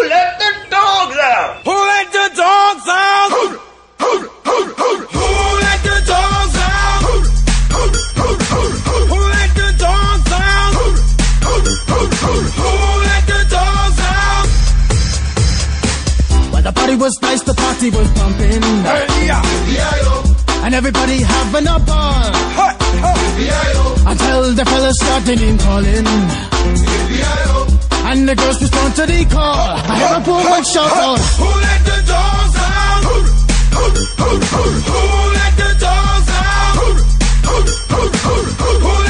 let the dogs out? Who let the dogs out? Who let the dogs out? Who let the dogs out? Who let the dogs out? Well, the party was nice, the party was pumping. Hey, yeah. And everybody having a ball. Hey, hey. Until the fellas started name calling. And the girls respond to the call. I have a poor one shout out. Who let the dogs out? Who let the dogs out? Who